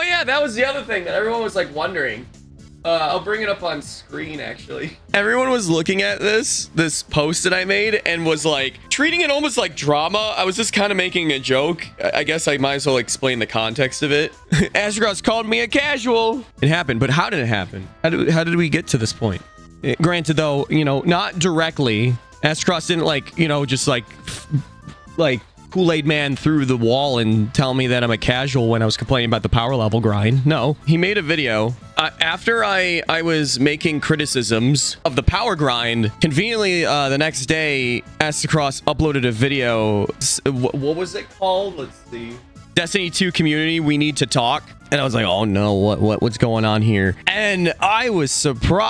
Oh yeah, that was the other thing that everyone was like wondering. I'll bring it up on screen actually. Everyone was looking at this post that I made and was like treating it almost like drama. I was just kind of making a joke. I guess I might as well explain the context of it. Aztecross called me a casual. It happened, but how did it happen? How did we get to this point? Granted though, you know, not directly. Aztecross didn't like, you know, just like Kool-Aid man through the wall and tell me that I'm a casual when I was complaining about the power level grind. No, he made a video after I was making criticisms of the power grind. Conveniently, the next day, Aztecross uploaded a video. What was it called? Let's see. Destiny 2 community, we need to talk. And I was like, oh no, what's going on here? And I was surprised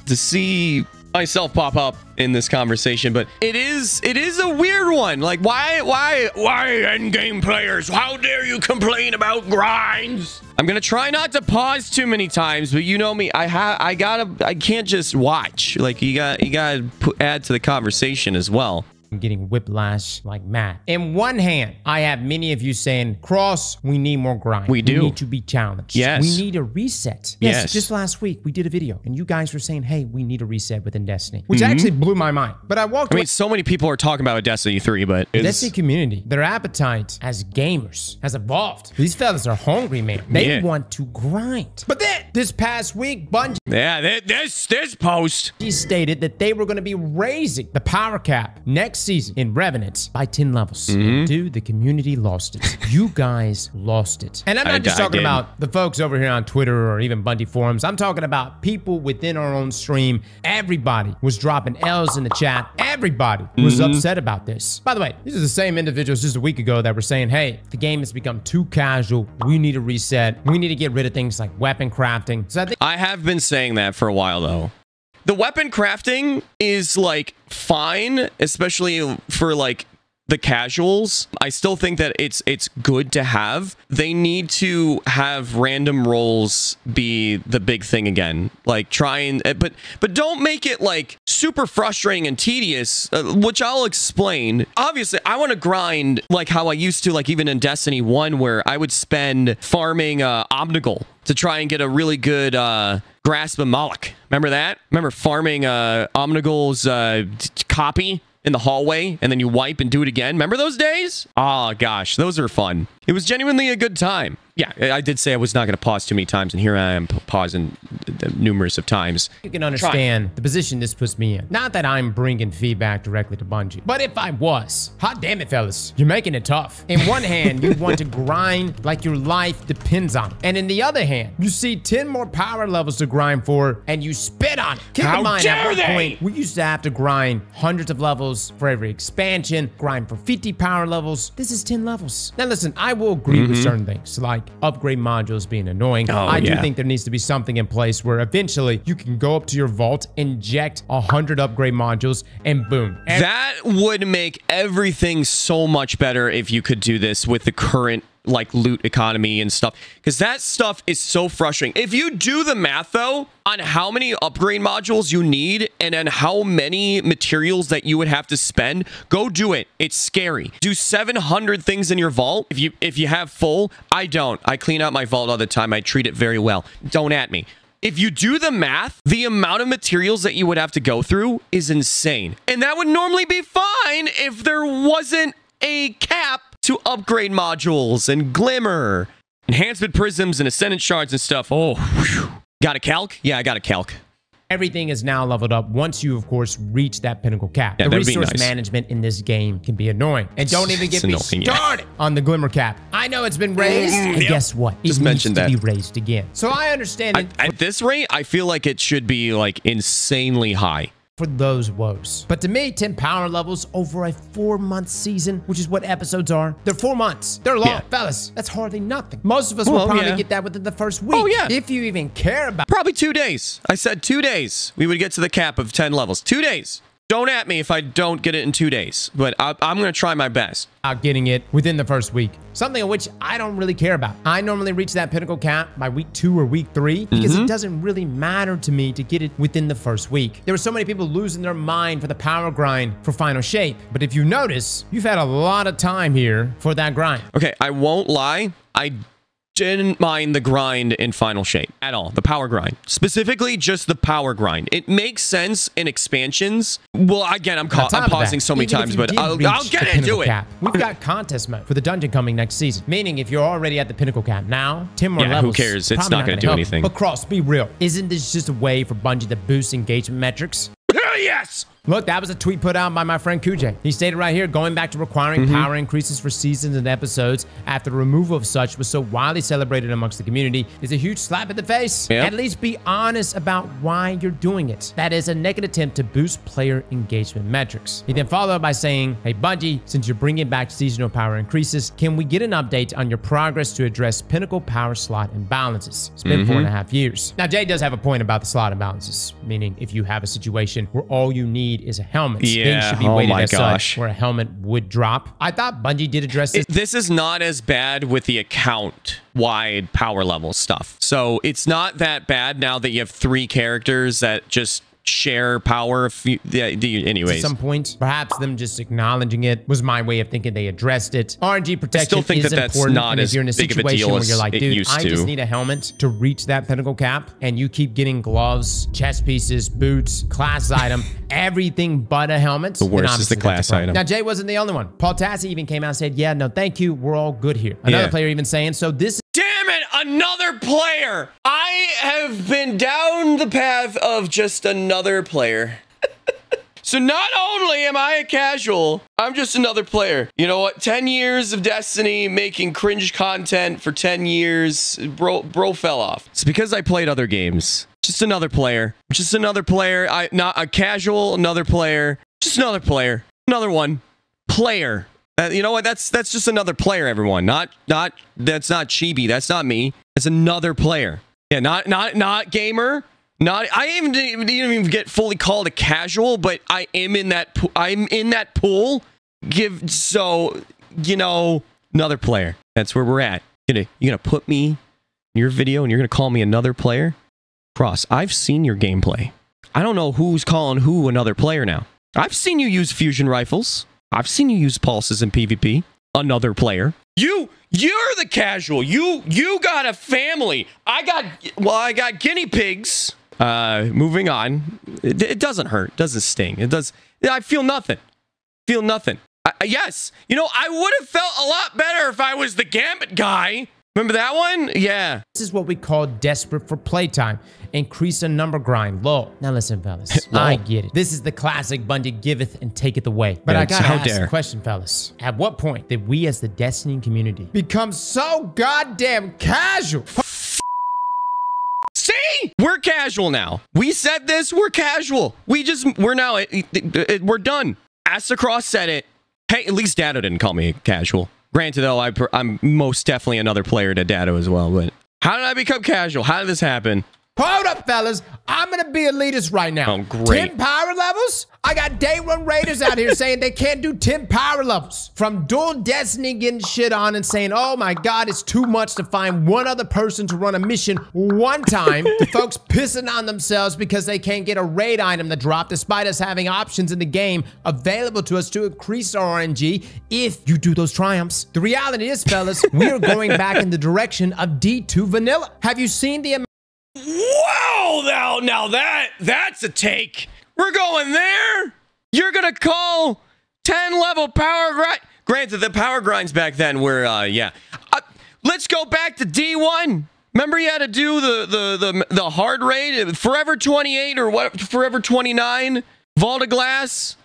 to see myself pop up in this conversation, but it is a weird one. Like, why endgame players, how dare you complain about grinds? I'm gonna try not to pause too many times, but you know me, I can't just watch. Like, you gotta add to the conversation as well. I'm getting whiplash like mad. In one hand, I have many of you saying, Cross, we need more grind. We do. We need to be challenged. Yes. We need a reset. Yes. Just last week, we did a video, and you guys were saying, hey, we need a reset within Destiny, which actually blew my mind. But I walked away. I mean, so many people are talking about Destiny 3, but the Destiny community, their appetite as gamers has evolved. These fellas are hungry, man. They want to grind. But then, this past week, Bungie this post stated that they were going to be raising the power cap next season in Revenant by 10 levels. Dude, the community lost it. You guys lost it. And I'm not just talking about the folks over here on Twitter or even Bungie forums. I'm talking about people within our own stream. Everybody was dropping L's in the chat. Everybody was upset about this. By the way, these are the same individuals just a week ago that were saying, hey, the game has become too casual. We need a reset. We need to get rid of things like weapon crafting. So I have been saying that for a while though. The weapon crafting is like fine, especially for like the casuals. I still think that it's good to have. They need to have random rolls be the big thing again. Like try and but don't make it like super frustrating and tedious, which I'll explain. Obviously, I want to grind like how I used to, like even in Destiny 1, where I would spend farming Omnigul to try and get a really good grasp of Moloch. Remember that? Remember farming Omnigul's copy in the hallway, and then you wipe and do it again? Remember those days? Oh gosh, those are fun. It was genuinely a good time. Yeah, I did say I was not going to pause too many times, and here I am pausing numerous of times. You can understand the position this puts me in. Not that I'm bringing feedback directly to Bungie, but if I was, hot damn it, fellas, you're making it tough. In one hand, you want to grind like your life depends on it. And in the other hand, you see 10 more power levels to grind for, and you spit on it. Keep in mind, at one point, we used to have to grind hundreds of levels for every expansion, grind for 50 power levels. This is 10 levels. Now listen, I will agree with certain things, like upgrade modules being annoying. I do think there needs to be something in place where eventually you can go up to your vault, inject 100 upgrade modules, and boom. That would make everything so much better if you could do this with the current like loot economy and stuff, because that stuff is so frustrating. If you do the math though on how many upgrade modules you need and on how many materials that you would have to spend, go do it. It's scary. Do 700 things in your vault if you have full. I don't. I clean out my vault all the time. I treat it very well. Don't at me. If you do the math, the amount of materials that you would have to go through is insane. And that would normally be fine if there wasn't a cap to upgrade modules and glimmer, enhancement prisms and ascendant shards and stuff. Oh, whew. Got a calc? Yeah, I got a calc. Everything is now leveled up once you, of course, reach that pinnacle cap. Yeah, the resource management in this game can be annoying. And don't even get me started on the glimmer cap. I know it's been raised, and guess what? It needs to be raised again. So I understand it. At this rate, I feel like it should be like insanely high for those woes. But to me, 10 power levels over a 4-month season, which is what episodes are. They're 4 months. They're long. Yeah. Fellas, that's hardly nothing. Most of us will probably get that within the first week. Oh, yeah. If you even care about... Probably 2 days. I said 2 days. We would get to the cap of 10 levels. 2 days. Don't at me if I don't get it in 2 days, but I'm going to try my best. Getting it within the first week. Something of which I don't really care about. I normally reach that pinnacle cap by week 2 or week 3 because it doesn't really matter to me to get it within the first week. There were so many people losing their mind for the power grind for final shape. But if you notice, you've had a lot of time here for that grind. Okay, I won't lie. I didn't mind the grind in Final Shape at all. The power grind. Specifically, just the power grind. It makes sense in expansions. Well, again, I'm pausing so many times, but I'll get into it. Cap, we've got contest mode for the dungeon coming next season. Meaning, if you're already at the pinnacle cap now, 10 more levels. Who cares? It's not going to do anything. But Cross, be real. Isn't this just a way for Bungie to boost engagement metrics? Yes! Look, that was a tweet put out by my friend Kujay. He stated right here, going back to requiring power increases for seasons and episodes after the removal of such was so widely celebrated amongst the community is a huge slap in the face. Yep. At least be honest about why you're doing it. That is a naked attempt to boost player engagement metrics. He then followed up by saying, hey Bungie, since you're bringing back seasonal power increases, can we get an update on your progress to address pinnacle power slot imbalances? It's been 4.5 years. Now, Jay does have a point about the slot imbalances, meaning if you have a situation where all you need is a helmet. Things should be weighted as such, where a helmet would drop. I thought Bungie did address this. This is not as bad with the account-wide power level stuff. So it's not that bad now that you have 3 characters that just share power. Anyways. At some point, perhaps them just acknowledging it was my way of thinking they addressed it. RNG protection I still think is that's important. not as if you're in a big of a situation deal where you're like, dude, I just to. need a helmet to reach that pinnacle cap, and you keep getting gloves, chest pieces, boots, class item, everything but a helmet. The worst is the class item. Now, Jay wasn't the only one. Paul Tassi even came out and said, yeah, no, thank you. We're all good here. Another player even saying, so this Damn it, another player. I have been down the path of just another player. So not only am I a casual, I'm just another player. You know what? 10 years of Destiny, making cringe content for 10 years. Bro fell off. It's because I played other games. Just another player. Just another player. Not a casual, another player. Just another player. Another one. Player. You know what? That's just another player, everyone. That's not Chibi. That's not me. It's another player. Yeah, not gamer. I didn't even get fully called a casual, but I am in that. I'm in that pool. You know, another player. That's where we're at. You're gonna put me in your video, and you're gonna call me another player. Cross, I've seen your gameplay. I don't know who's calling who another player now. I've seen you use fusion rifles. I've seen you use pulses in PvP. Another player. You're the casual. You got a family. I got guinea pigs. Moving on. It doesn't hurt. It doesn't sting. It does. I feel nothing. Yes. You know, I would have felt a lot better if I was the Gambit guy. Remember that one? Yeah. This is what we call desperate for playtime. Increase a number grind. Low. Now listen, fellas. I get it. This is the classic Bungie giveth and taketh away. But I gotta ask the question, fellas. At what point did we as the Destiny community become so goddamn casual? See? We're casual now. We said this. We're casual. We're done. Aztecross said it. Hey, at least Dado didn't call me casual. Granted, though, I'm most definitely another player to Dado as well. But how did I become casual? How did this happen? Hold up, fellas. I'm going to be elitist right now. Oh, great. 10 power levels? I got day one raiders out here saying they can't do 10 power levels. From dual Destiny getting shit on and saying, oh my God, it's too much to find one other person to run a mission one time, to folks pissing on themselves because they can't get a raid item to drop despite us having options in the game available to us to increase our RNG if you do those triumphs. The reality is, fellas, we are going back in the direction of D2 vanilla. Have you seen the Whoa! Now that's a take. We're going there. You're gonna call 10 level power grind. Granted, the power grinds back then were yeah. Let's go back to D1. Remember you had to do the hard raid, Forever 28 or what? Forever 29, Vault of Glass.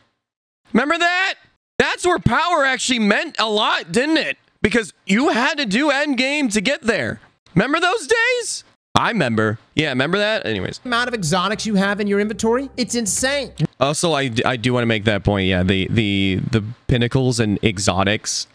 Remember that? That's where power actually meant a lot, didn't it? Because you had to do end game to get there. Remember those days? I remember. Yeah, remember that? Anyways. The amount of exotics you have in your inventory, it's insane. Also, I do want to make that point. Yeah, the pinnacles and exotics.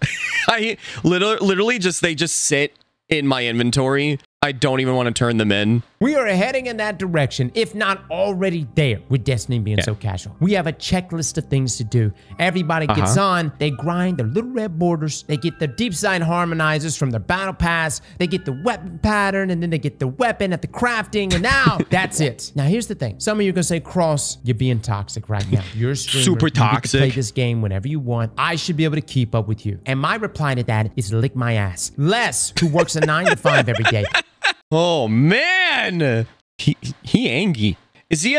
I literally they just sit in my inventory. I don't even want to turn them in. We are heading in that direction, if not already there, with Destiny being so casual. We have a checklist of things to do. Everybody gets on, they grind their little red borders, they get their deep side harmonizers from their battle pass, they get the weapon pattern, and then they get the weapon at the crafting, and now that's it. Now here's the thing. Some of you are gonna say, Cross, you're being toxic right now. You're a streamer. Super toxic. You get to play this game whenever you want. I should be able to keep up with you. And my reply to that is lick my ass. Les, who works a 9 to 5 every day. Oh man, he angry. Is he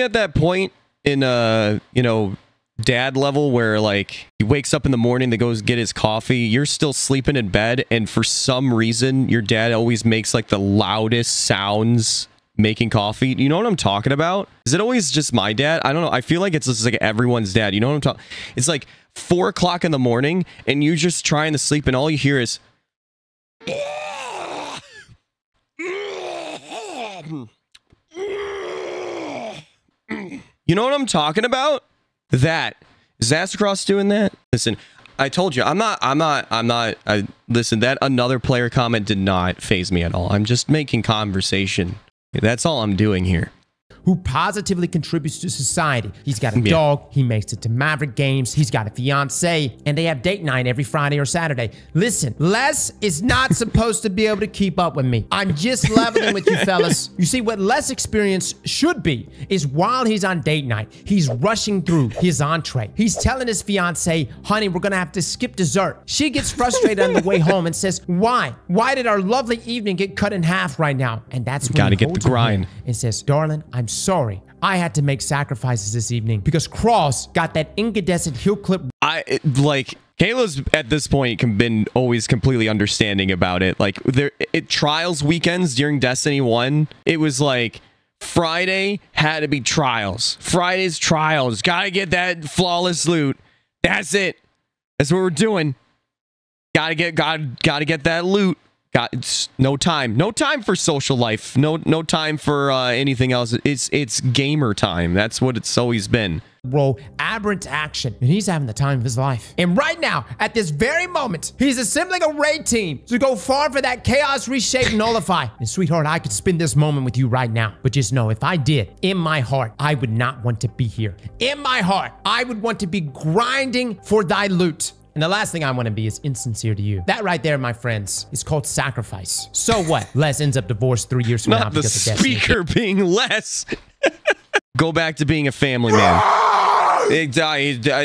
at that point in you know, dad level where like he wakes up in the morning to go get his coffee, you're still sleeping in bed, and for some reason your dad always makes like the loudest sounds making coffee? You know what I'm talking about? Is it always just my dad? I don't know. I feel like it's just like everyone's dad. You know what I'm talking? It's like 4 o'clock in the morning and you're just trying to sleep and all you hear is you know what I'm talking about? That is Aztecross doing that? Listen, I told you, listen, that another player comment did not faze me at all. I'm just making conversation. That's all I'm doing here. Who positively contributes to society. He's got a dog, he makes it to Maverick Games, he's got a fiance, and they have date night every Friday or Saturday. Listen, Les is not supposed to be able to keep up with me. I'm just leveling with you fellas. You see, what Les experience should be is while he's on date night, he's rushing through his entree. He's telling his fiance, honey, we're gonna have to skip dessert. She gets frustrated on the way home and says, why? Why did our lovely evening get cut in half right now? And that's when gotta get the grind and says, darling, I'm sorry. I had to make sacrifices this evening because Cross got that incandescent heel clip. Like Kayla's at this point been always completely understanding about it. Like trials weekends during Destiny 1, it was like Friday had to be trials. Friday's trials. Gotta get that flawless loot. That's it. That's what we're doing. Gotta get that loot. No time for social life, no time for anything else. It's gamer time. That's what it's always been. Bro, aberrant action, and he's having the time of his life. And right now, at this very moment, he's assembling a raid team to go far for that chaos reshape nullify. And sweetheart, I could spend this moment with you right now, but just know if I did, in my heart, I would not want to be here. In my heart, I would want to be grinding for thy loot. And the last thing I want to be is insincere to you. That right there, my friends, is called sacrifice. So what? Les ends up divorced 3 years from now because of Destiny. Not the speaker being Les. Go back to being a family man.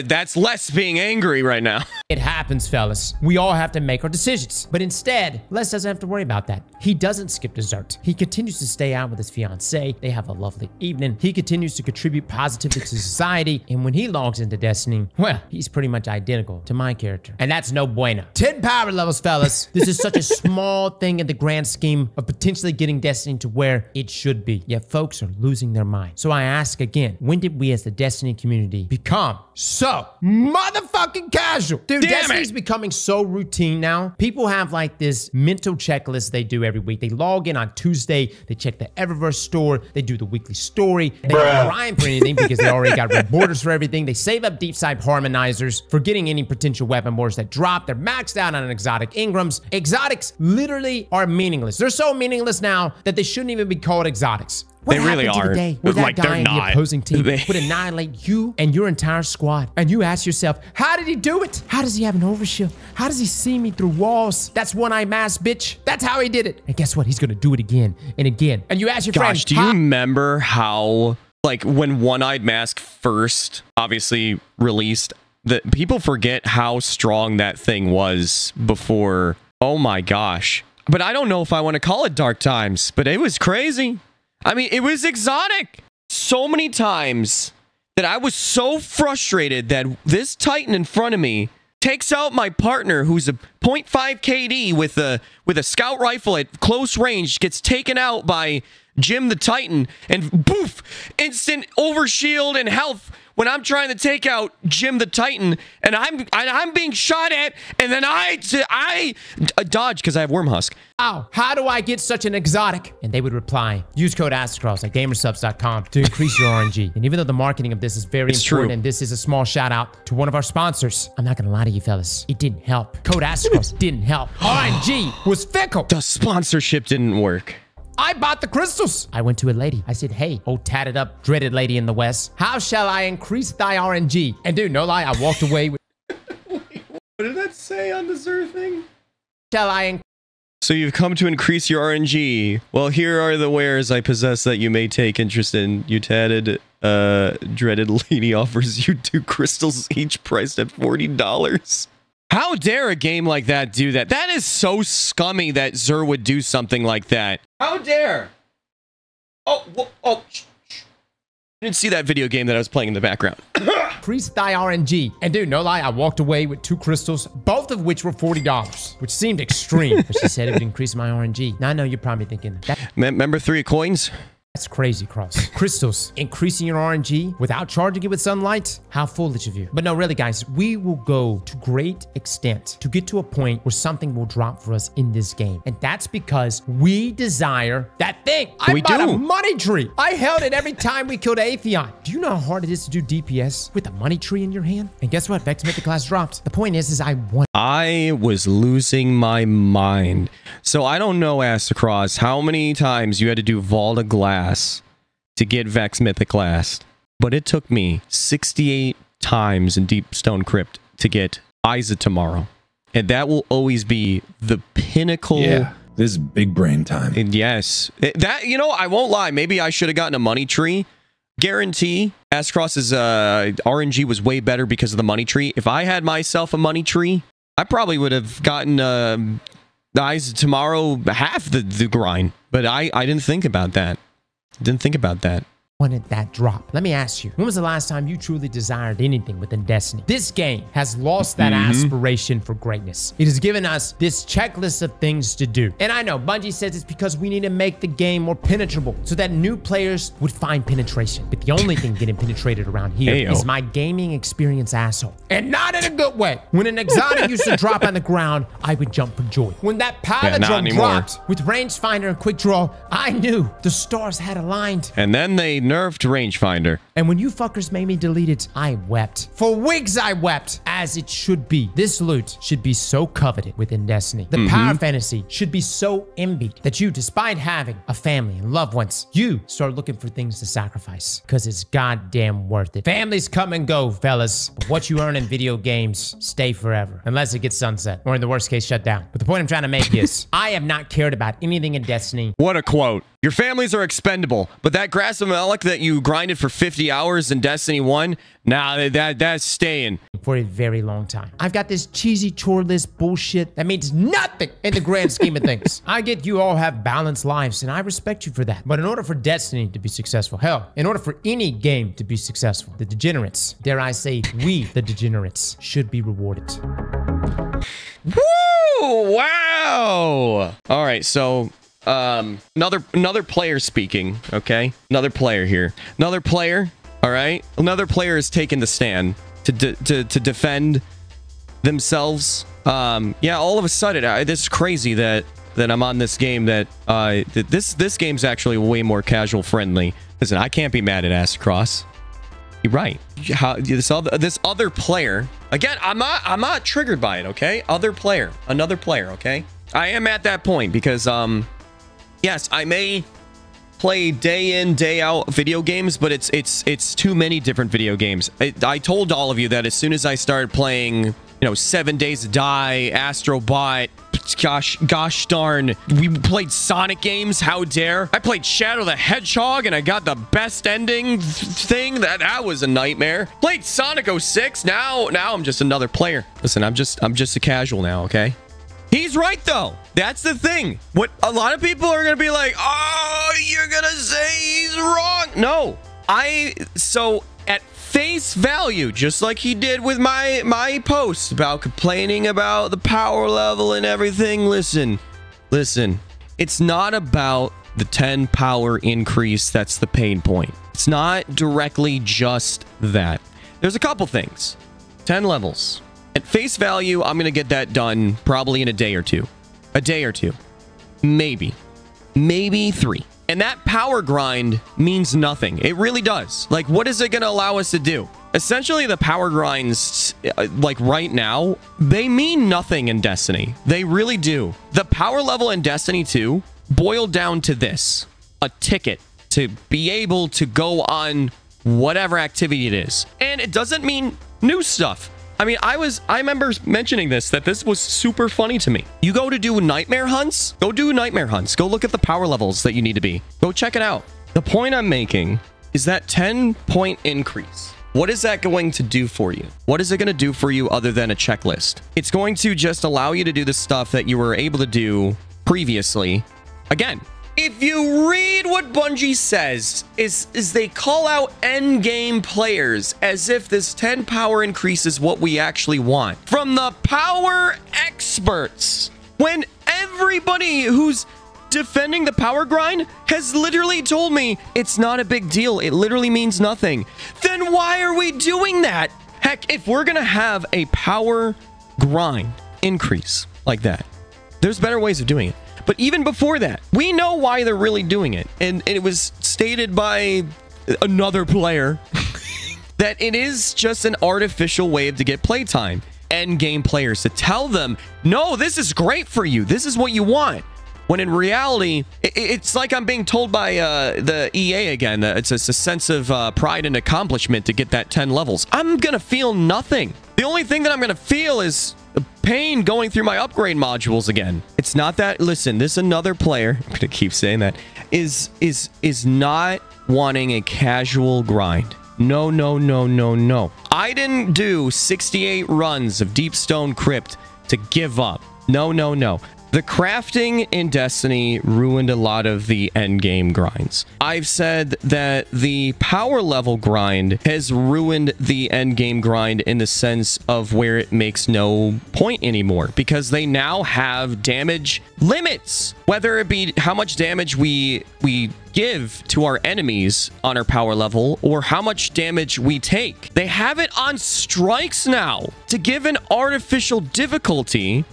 That's Les being angry right now. It happens, fellas. We all have to make our decisions. But instead, Les doesn't have to worry about that. He doesn't skip dessert. He continues to stay out with his fiancée. They have a lovely evening. He continues to contribute positively to society. And when he logs into Destiny, well, he's pretty much identical to my character. And that's no bueno. 10 power levels, fellas. This is such a small thing in the grand scheme of potentially getting Destiny to where it should be. Yet folks are losing their mind. So I ask again, when did we as the Destiny community become so motherfucking casual? Dude, Destiny's becoming so routine now. People have like this mental checklist they do every week. They log in on Tuesday, they check the Eververse store, they do the weekly story, they don't grind for anything because they already got red borders for everything. They save up deep side harmonizers for getting any potential weapon borders that drop. They're maxed out on exotic Ingrams. Exotics literally are meaningless. They're so meaningless now that they shouldn't even be called exotics. What they really are. Today where that guy in the opposing team would annihilate you and your entire squad? And you ask yourself, how did he do it? How does he have an overshield? How does he see me through walls? That's one-eyed mask, bitch. That's how he did it. And guess what? He's gonna do it again and again. And you ask your friend, do you remember how, like, when One-Eyed Mask first obviously released, that people forget how strong that thing was before? Oh my gosh. But I don't know if I want to call it dark times, but it was crazy. I mean, it was exotic. So many times that I was so frustrated that this Titan in front of me takes out my partner, who's a 0.5 KD with a scout rifle at close range, gets taken out by Jim the Titan, and poof, instant overshield and health when I'm trying to take out Jim the Titan, and I'm being shot at, and then I dodge because I have Wormhusk. Ow, how do I get such an exotic? And they would reply, use code Aztecross at gamersubs.com to increase your RNG. And even though the marketing of this is very important, and this is a small shout out to one of our sponsors, I'm not gonna lie to you fellas, it didn't help. Code Aztecross didn't help. RNG was fickle. The sponsorship didn't work. I bought the crystals. I went to a lady. I said, hey, oh tatted up, dreaded lady in the West, how shall I increase thy RNG? And dude, no lie, I walked away with... Wait, what did that say on the Zer thing? Shall I... So you've come to increase your RNG. Well, here are the wares I possess that you may take interest in. You tatted, dreaded lady offers you 2 crystals, each priced at $40. How dare a game like that do that? That is so scummy that Zer would do something like that. How dare? Oh, shh. I didn't see that video game that I was playing in the background. Increase thy RNG. And dude, no lie, I walked away with 2 crystals, both of which were $40, which seemed extreme. But she said it would increase my RNG. Now I know you're probably thinking, Remember 3 coins? That's crazy, Cross. Crystals, increasing your RNG without charging it with sunlight? How foolish of you. But no, really, guys, we will go to great extent to get to a point where something will drop for us in this game. And that's because we desire that thing. I bought a money tree. I held it every time we killed Atheon. Do you know how hard it is to do DPS with a money tree in your hand? And guess what? Vex Mythic class dropped. The point is I won. I was losing my mind. So I don't know, Aztecross, how many times you had to do Vault of Glass to get Vex Mythic last, but it took me 68 times in Deep Stone Crypt to get Isa tomorrow, and that will always be the pinnacle. Yeah, this is big brain time. And yes, that, you know, I won't lie, maybe I should have gotten a money tree. Guarantee Aztecross's RNG was way better because of the money tree. If I had myself a money tree, I probably would have gotten Isa tomorrow half the grind, but I didn't think about that. Didn't think about that. Wanted that drop. Let me ask you, when was the last time you truly desired anything within Destiny? This game has lost that aspiration for greatness. It has given us this checklist of things to do. And I know Bungie says it's because we need to make the game more penetrable so that new players would find penetration. But the only thing getting penetrated around here is my gaming experience asshole. And not in a good way. When an exotic used to drop on the ground, I would jump for joy. When that Palindrome dropped with rangefinder and quick draw, I knew the stars had aligned. And then they nerfed rangefinder. And when you fuckers made me delete it, I wept. For weeks I wept, as it should be. This loot should be so coveted within Destiny. The power fantasy should be so envied that you, despite having a family and loved ones, you start looking for things to sacrifice because it's goddamn worth it. Families come and go, fellas, but what you earn in video games stay forever, unless it gets sunset, or in the worst case, shut down. But the point I'm trying to make is, I have not cared about anything in Destiny. What a quote. Your families are expendable, but that Grass of Malak that you grinded for 50 hours in Destiny 1, nah, that's staying. For a very long time. I've got this cheesy chore list bullshit that means nothing in the grand scheme of things. I get you all have balanced lives, and I respect you for that. But in order for Destiny to be successful, hell, in order for any game to be successful, the degenerates, dare I say, we, the degenerates, should be rewarded. Woo! Wow! All right, so... another player speaking, okay? Another player here. Another player, all right? Another player has taken the stand to defend themselves. Yeah, all of a sudden, this is crazy that I'm on this game that, this game's actually way more casual friendly. Listen, I can't be mad at Aztecross. You're right. This other player, again, I'm not triggered by it, okay? Another player, okay? I am at that point because, yes, I may play day in, day out video games, but it's too many different video games. I told all of you that as soon as I started playing, you know, 7 Days to Die, Astrobot, gosh darn, we played Sonic games, how dare. I played Shadow the Hedgehog and I got the best ending thing. That was a nightmare. Played Sonic 06, now I'm just another player. Listen, I'm just a casual now, okay? He's right, though. That's the thing. What a lot of people are going to be like, oh, you're going to say he's wrong. No, so at face value, just like he did with my post about complaining about the power level and everything. Listen, it's not about the 10 power increase. That's the pain point. It's not directly just that. There's a couple things. 10 levels. At face value, I'm going to get that done probably in a day or two. Maybe 3. And that power grind means nothing. It really does. Like, what is it going to allow us to do? Essentially, the power grinds, like right now, they mean nothing in Destiny. They really do. The power level in Destiny 2 boiled down to this: a ticket to be able to go on whatever activity it is. And it doesn't mean new stuff. I mean, I remember mentioning this, that this was super funny to me. You go to do nightmare hunts, go do nightmare hunts. Go look at the power levels that you need to be. Go check it out. The point I'm making is that 10-point increase. What is that going to do for you? What is it going to do for you other than a checklist? It's going to just allow you to do the stuff that you were able to do previously. Again, if you read what Bungie says, is they call out endgame players as if this 10 power increase is what we actually want. From the power experts. When everybody who's defending the power grind has literally told me it's not a big deal. It literally means nothing. Then why are we doing that? Heck, if we're going to have a power grind increase like that, there's better ways of doing it. But even before that, we know why they're really doing it. And it was stated by another player that it is just an artificial way to get playtime. Endgame players to tell them, no, this is great for you. This is what you want. When in reality, it's like I'm being told by the EA again. It's a sense of pride and accomplishment to get that 10 levels. I'm going to feel nothing. The only thing that I'm going to feel is pain going through my upgrade modules again. It's not that. Listen, this another player, I'm going to keep saying that, is not wanting a casual grind. No, no, no, no, no. I didn't do 68 runs of Deep Stone Crypt to give up. No, no, no. The crafting in Destiny ruined a lot of the endgame grinds. I've said that the power level grind has ruined the endgame grind in the sense of where it makes no point anymore because they now have damage limits. Whether it be how much damage we give to our enemies on our power level or how much damage we take. They have it on strikes now to give an artificial difficulty,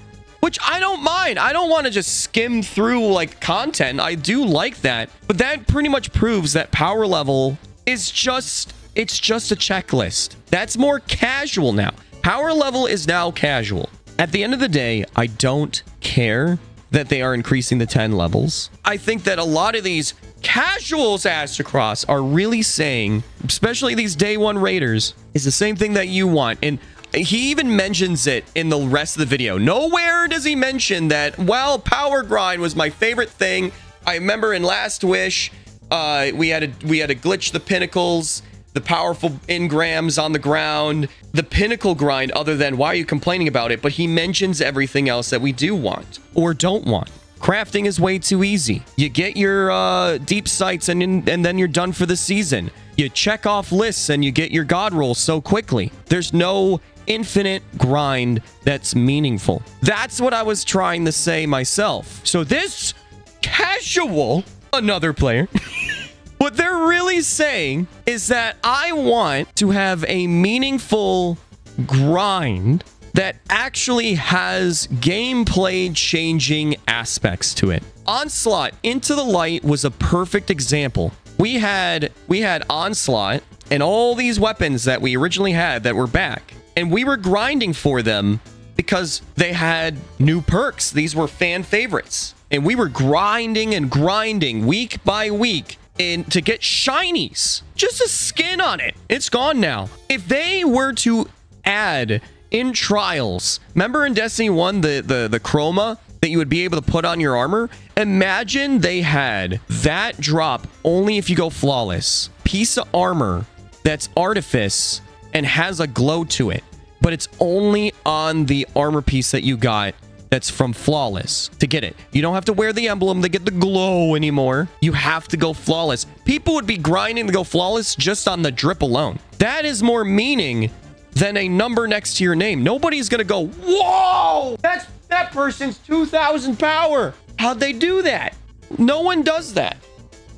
which I don't mind. I don't want to just skim through like content. I do like that. But that pretty much proves that power level is just, it's just a checklist. That's more casual now. Power level is now casual. At the end of the day, I don't care that they are increasing the 10 levels. I think that a lot of these casuals Aztecross are really saying, especially these day one raiders, is the same thing that you want. And he even mentions it in the rest of the video. Nowhere does he mention that, well, power grind was my favorite thing. I remember in Last Wish, we had to glitch the pinnacles, the powerful engrams on the ground, the pinnacle grind, other than why are you complaining about it? But he mentions everything else that we do want or don't want. Crafting is way too easy. You get your deep sights and then you're done for the season. You check off lists and you get your god roll so quickly. There's no infinite grind that's meaningful. That's what I was trying to say myself. So this casual, another player, what they're really saying is that I want to have a meaningful grind that actually has gameplay changing aspects to it. Onslaught Into the Light was a perfect example. We had Onslaught and all these weapons that we originally had that were back. And we were grinding for them because they had new perks. These were fan favorites. And we were grinding and grinding week by week to get shinies. Just a skin on it. It's gone now. If they were to add in trials, remember in Destiny 1, the chroma that you would be able to put on your armor? Imagine they had that drop only if you go flawless. Piece of armor that's artifice and has a glow to it, but it's only on the armor piece that you got that's from flawless to get it. You don't have to wear the emblem to get the glow anymore. You have to go flawless. People would be grinding to go flawless just on the drip alone. That is more meaning than a number next to your name. Nobody's gonna go, whoa, that person's 2,000 power. How'd they do that? No one does that.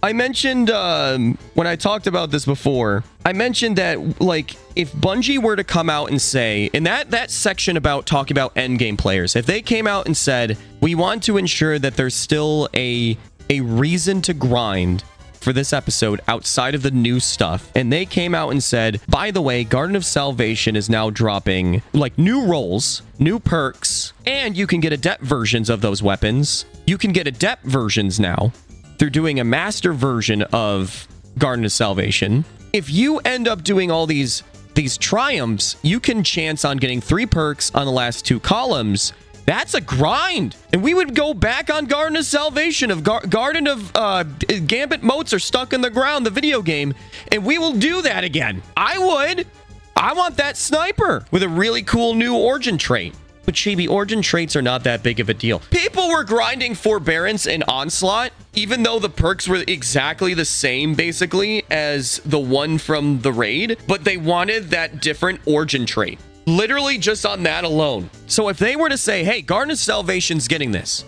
I mentioned when I talked about this before, I mentioned that like if Bungie were to come out and say in that section about talking about endgame players, if they came out and said, we want to ensure that there's still a reason to grind for this episode outside of the new stuff, and they came out and said, by the way, Garden of Salvation is now dropping like new rolls, new perks, and you can get adept versions of those weapons. you can get adept versions now through doing a master version of Garden of Salvation. If you end up doing all these triumphs, you can chance on getting 3 perks on the last 2 columns. That's a grind. And we would go back on Garden of Salvation, of Garden of Gambit Moats are stuck in the ground, the video game, and we will do that again. I would. I want that sniper with a really cool new origin trait. But Chibi, origin traits are not that big of a deal. People were grinding Forbearance and Onslaught, even though the perks were exactly the same, basically, as the one from the raid, but they wanted that different origin trait. Literally just on that alone. So if they were to say, hey, Garden of Salvation's getting this,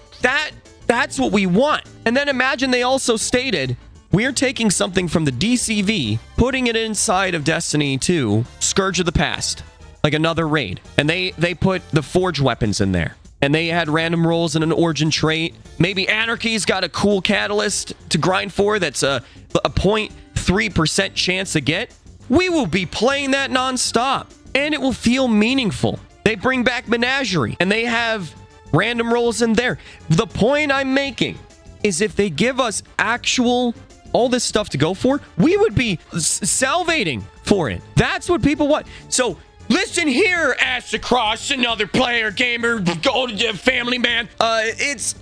that's what we want. And then imagine they also stated, we're taking something from the DCV, putting it inside of Destiny 2, Scourge of the Past. Like another raid. And they put the forge weapons in there. And they had random rolls and an origin trait. Maybe Anarchy's got a cool catalyst to grind for that's a 0.3% chance to get. We will be playing that nonstop. And it will feel meaningful. They bring back Menagerie. And they have random rolls in there. The point I'm making is if they give us actual all this stuff to go for, we would be salivating for it. That's what people want. So listen here, Aztecross, another player, gamer, go to the family man. It's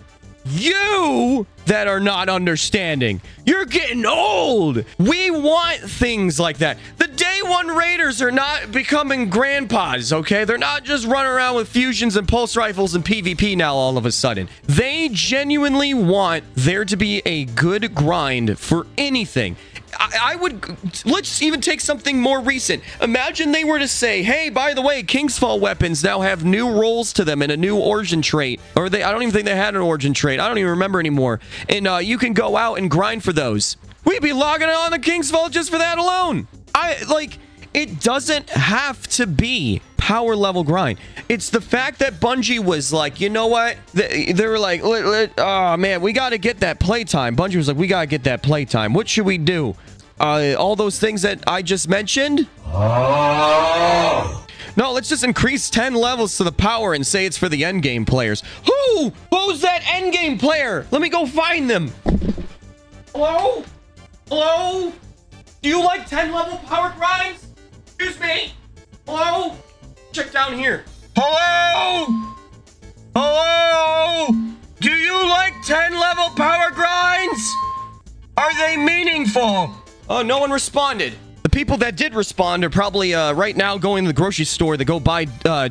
you that are not understanding. You're getting old. We want things like that. The day one raiders are not becoming grandpas, okay? They're not just running around with fusions and pulse rifles and PvP now all of a sudden. They genuinely want there to be a good grind for anything. I would, let's even take something more recent. Imagine they were to say, hey, by the way, Kingsfall weapons now have new rolls to them and a new origin trait. Or I don't even think they had an origin trait. I don't even remember anymore. And you can go out and grind for those. We'd be logging on the Kingsfall just for that alone. It doesn't have to be power level grind. It's the fact that Bungie was like, you know what? They were like, oh man, we got to get that playtime. Bungie was like, we got to get that playtime. What should we do? All those things that I just mentioned? Oh. No, let's just increase 10 levels to the power and say it's for the endgame players. Who's that endgame player? Let me go find them. Hello? Hello? Do you like 10 level power grinds? Excuse me? Hello? Check down here. Hello? Hello? Do you like 10 level power grinds? Are they meaningful? Oh, no one responded. The people that did respond are probably right now going to the grocery store to go buy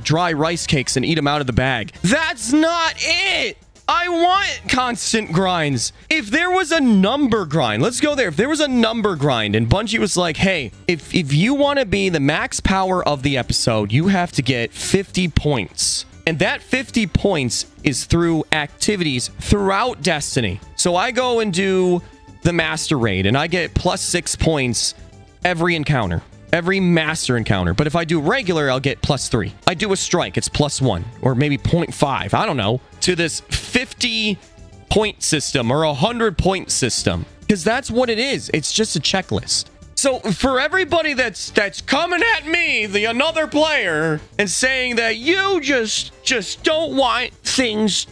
dry rice cakes and eat them out of the bag. That's not it. I want constant grinds. If there was a number grind, let's go there. If there was a number grind and Bungie was like, hey, if you want to be the max power of the episode, you have to get 50 points. And that 50 points is through activities throughout Destiny. So I go and do the master raid and I get +6 points every encounter. Every master encounter. But if I do regular, I'll get +3. I do a strike, it's +1 or maybe 0.5. I don't know. To this 50 point system or 100 point system. Because that's what it is. It's just a checklist. So for everybody that's coming at me, the another player, and saying that you just don't want things,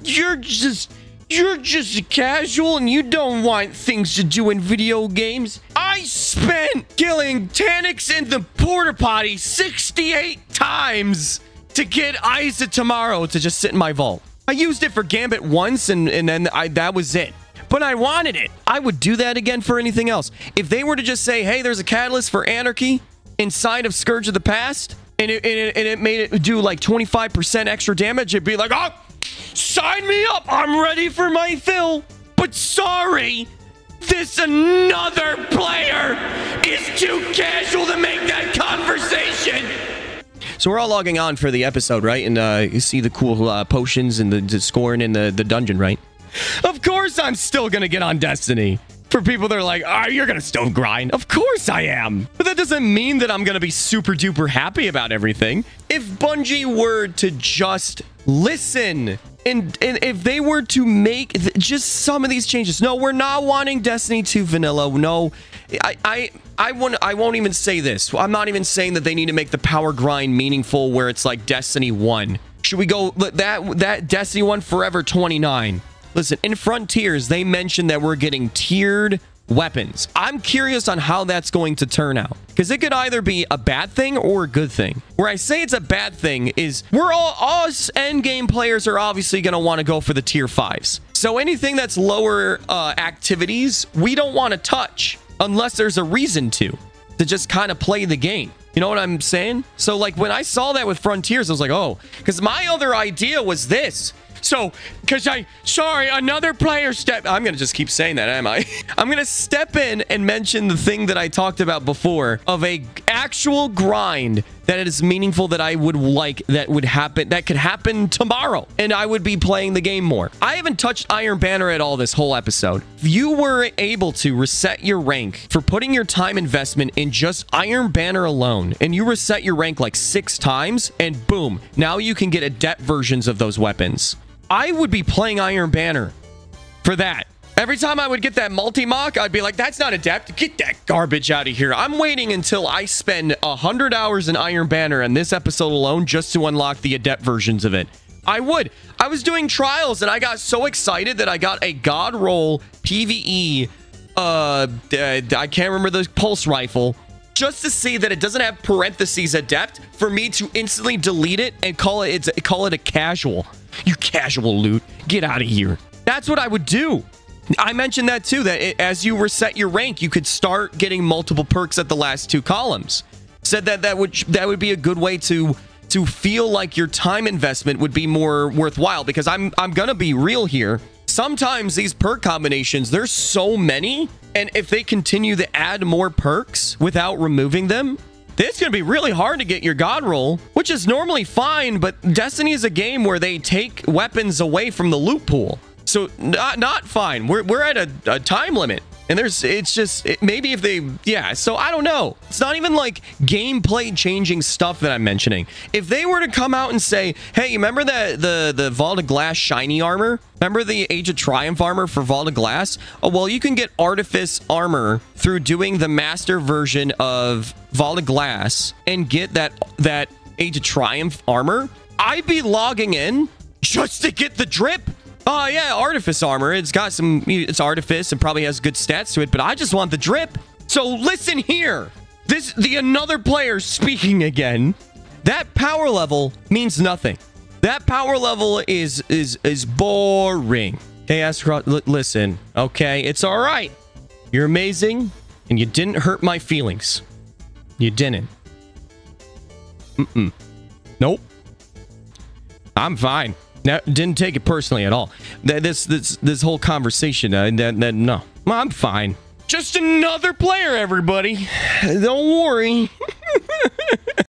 you're just a casual and you don't want things to do in video games. I spent killing Taniks in the porta potty 68 times to get Eyes of Tomorrow to just sit in my vault. I used it for Gambit once and then that was it. But I wanted it. I would do that again for anything else. If they were to just say, hey, there's a catalyst for Anarchy inside of Scourge of the Past, and it made it do like 25% extra damage, it'd be like, oh, sign me up. I'm ready for my fill. But sorry, this another player is too casual to make that conversation. So we're all logging on for the episode, right? And you see the cool potions and the scoring in the dungeon, right? Of course I'm still gonna get on Destiny. For people that are like, oh, you're gonna still grind. Of course I am. But that doesn't mean that I'm gonna be super duper happy about everything. If Bungie were to just listen and if they were to make just some of these changes. No, we're not wanting Destiny 2 vanilla. No, I won't even say this. I'm not even saying that they need to make the power grind meaningful where it's like Destiny 1. Should we go that Destiny one forever 29? Listen, in Frontiers, they mentioned that we're getting tiered weapons. I'm curious on how that's going to turn out, because it could either be a bad thing or a good thing. Where I say it's a bad thing is we're all us endgame players are obviously going to want to go for the tier 5s. So anything that's lower activities, we don't want to touch unless there's a reason to just kind of play the game. You know what I'm saying? So like when I saw that with Frontiers, I was like, oh, because my other idea was this. So, sorry, another player I'm going to just keep saying that, am I? I'm going to step in and mention the thing that I talked about before of a actual grind that is meaningful that I would like that could happen tomorrow. And I would be playing the game more. I haven't touched Iron Banner at all this whole episode. If you were able to reset your rank for putting your time investment in just Iron Banner alone, and you reset your rank like 6 times, and boom, now you can get adept versions of those weapons. I would be playing Iron Banner for that. Every time I would get that multi-mock, I'd be like, that's not adept. Get that garbage out of here. I'm waiting until I spend 100 hours in Iron Banner in this episode alone just to unlock the adept versions of it. I would. I was doing trials and I got so excited that I got a God Roll PvE. I can't remember the pulse rifle. Just to see that it doesn't have parentheses adept for me to instantly delete it and call it a casual. You casual loot. Get out of here. That's what I would do. I mentioned that too, that as you reset your rank, you could start getting multiple perks at the last 2 columns. Said that would be a good way to feel like your time investment would be more worthwhile, because I'm gonna be real here. Sometimes these perk combinations, there's so many, and if they continue to add more perks without removing them, it's going to be really hard to get your God roll, which is normally fine, but Destiny is a game where they take weapons away from the loot pool. So not fine. We're at a time limit. And maybe if they, yeah, so I don't know. It's not even like gameplay changing stuff that I'm mentioning. If they were to come out and say, hey, you remember the Vault of Glass shiny armor? Remember the Age of Triumph armor for Vault of Glass? Oh, well, you can get Artifice armor through doing the master version of Vault of Glass and get that Age of Triumph armor. I'd be logging in just to get the drip. Oh, yeah, Artifice armor. It's Artifice and probably has good stats to it, but I just want the drip. So listen here. The another player speaking again. That power level means nothing. That power level is boring. Hey, Aztecross, listen, okay? It's all right. You're amazing, and you didn't hurt my feelings. You didn't. Nope. I'm fine. No, didn't take it personally at all. This whole conversation, no. I'm fine. Just another player, everybody. Don't worry.